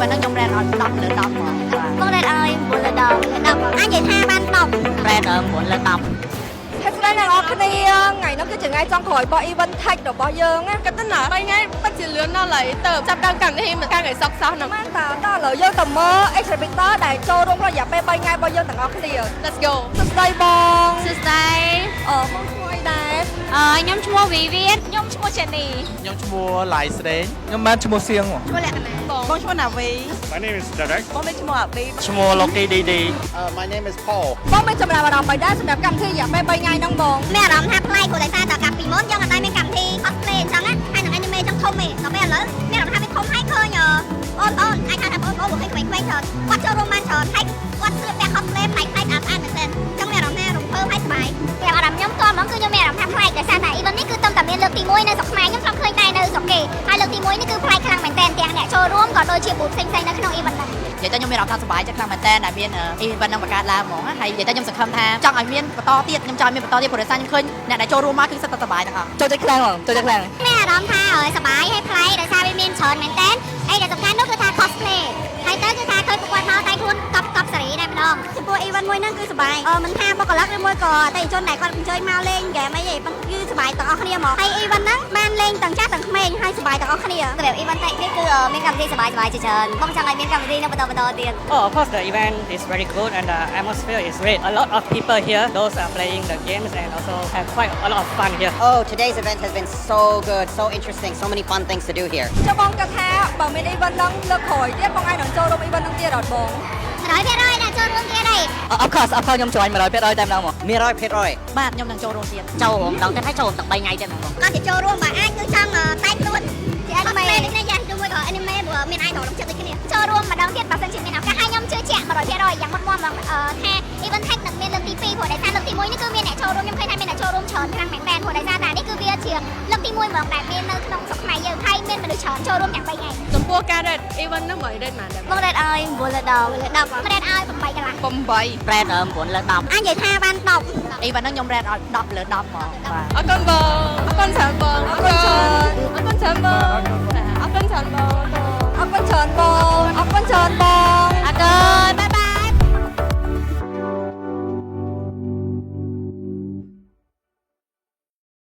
và nó trong ra rồi đọc lửa đọc Con rệt ơi, buồn là đọc Anh vậy tha ban đọc ra rồi muốn là đọc ហើយស្ដីអ្នកនរគ្នាថ្ងៃនេះគឺជាថ្ងៃចុងក្រោយរបស់ event tech របស់យើងណា កតិណា3ថ្ងៃពិតជាលឿនណាស់ឡើយទៅចាប់ដល់កម្មវិធីមិនកាន់ថ្ងៃសុកសោះហ្នឹង បានតើឥឡូវយើងទៅមើល exhibitor ដែលចូលរួមក្នុងរយៈពេល3ថ្ងៃរបស់យើងទាំងអស់គ្នា Let's go សួស្ដីបង សួស្ដី បងឈ្មោះអីដែរ ខ្ញុំឈ្មោះវីវៀនខ្ញុំឈ្មោះចេនី ខ្ញុំឈ្មោះឡៃស្ដេងខ្ញុំបានឈ្មោះសៀង ឈ្មោះលក្ខណៈ បងឈ្មោះណាវី My name is Derek. បងមានឈ្មោះអាប៊ី ឈ្មោះ Loki DD My name is Paul. បងមានចំណាប់អារម្មណ៍អ្វីដែរសម្រាប់កម្មវិធីរយៈពេល3ថ្ងៃហ្នឹងបង មានអារម្មណ៍ថាប្លែកព្រោះដោយសារតែកាលពីមុនយើងអត់ដែលមានកម្មវិធី cosplay អញ្ចឹងណាហើយនឹង anime អញ្ចឹងធំទេដល់ពេលឥឡូវមានអារម្មណ៍ថាវាធំហើយឃើញអូនអាចថាបងមកឃើញក្មេងៗច្រើនគាត់ចូលរួមបានច្រើនហើយគាត់ស្លៀកពាក់ cosplay ប្លែកៗអានមែនទែនអញ្ចឹងមានអារម្មណ៍ថារំភើបហើយសប្បាយតែអារម្មណ៍ខ្ញុំតហ្មងគឺខ្ញុំមានអារម្មណ៍ថាប្លែកដោយសារតែ event នេះគឺតែមានលើកទី1នៅស្រុកខ្មែរខ្ញុំធ្លាប់ឃើញដែរនៅស្រុកគេហើយលើកទី1នេះគឺប្លែកខ្លាំងមែនទែនទាំងអ្នកចូលរួមក៏ដូចជា booth ផ្សេងៗនៅក្នុង event ហ្នឹង និយាយទៅខ្ញុំមានអារម្មណ៍ថាសប្បាយចិត្តខ្លាំងមែនតើដែលមាន event នឹងបង្កើតឡើងហ្មងហើយនិយាយទៅខ្ញុំសង្ឃឹមថាចង់ឲ្យមានបន្តទៀតខ្ញុំចង់ឲ្យមានបន្តទៀតព្រោះដោយសារខ្ញុំឃើញអ្នកដែលចូលរួមមកគឺសិតតែសប្បាយទាំងអស់ ចូលចិត្តខ្លាំងបងចូលចិត្តខ្លាំង មានអារម្មណ៍ថាសប្បាយហើយប្លែកដោយសារវាមានច្រើនមែនទែនអីដែលសំខាន់នោះគឺថា cosplay ហើយទៅគឺថាឃើញប្រកួតមកតែខ្លួនកប់សេរីដែរម្ដងចំពោះ event មួយហ្នឹងគឺសប្បាយមិនថាបុគ្គលិកឬមួយក៏អតិថិជនដែលគាត់អញ្ជើញមកលេងហ្គេមអីទេគឺសប្បាយទាំងអស់គ្នាហ្មងហើយ event ហ្នឹងបានលេងទាំងចាស់ទាំងក្មេងហើយសប្បាយទាំងអស់គ្នាសម្រាប់ event នេះគឺមានកម្មវិធីសប្បាយៗជាច្រើនបងចង់ឲ្យមានកម្មវិធីនៅបន្តទៀត Oh, of course, the event is very good and the atmosphere is great. A lot of people here, those are playing the games and also have quite a lot of fun here. Oh, today's event has been so good, so interesting, so many fun things to do here. ចុះបងគិតថាបើមាន event ហ្នឹងលើកក្រោយទៀតបងអាចនឹងចូលរួម event ហ្នឹងទៀតអត់បង 100%ដែលចូលរួមទៀតហើយ of course ខ្ញុំជួយ100%តែម្ដងមក 100% បាទខ្ញុំនឹងចូលរួមទៀត ចូលរួមដល់ទៅឲ្យចូលទាំង3ថ្ងៃទៀតហ្មងគាត់ទៅចូលរួមបើអាចគឺចង់តែខ្លួនជា anime នេះគ្នាយ៉ាងដូចមួយក៏ anime ព្រោះមាន idol ក្នុងចិត្តដូចគ្នាចូលរួមម្ដងទៀតបើសិនជាមានឱកាសហើយខ្ញុំជឿជាក់100%យ៉ាងមុតមាំថា event tech នឹងមានលើកទី2ព្រោះដោយសារលើកទី1នេះគឺមានអ្នកចូលរួមខ្ញុំឃើញថាមានអ្នកចូលរួមច្រើនខ្លាំងមែនទែនព្រោះដោយសារតែនេះគឺវាជាលើកទី1ហ្មងដែលមាននៅក្នុងស្រុកខ្មែរយើងហើយមានមនុស្សច្រើនចូលរួមទាំង3ថ្ងៃ ចំពោះការ red event ហ្នឹងបើ red មកដែរ បងរ៉េតឲ្យ9លើ10រ៉េតឲ្យ8កន្លះ 8 ប្រែត9លើ10 អញនិយាយថាបាន10 event ហ្នឹងខ្ញុំរ៉ែតឲ្យ10លើ10ហ្មងបាទ អរគុណបងអរគុណច្រើនបងអរគុណច្រើនបងអរគុណច្រើនបង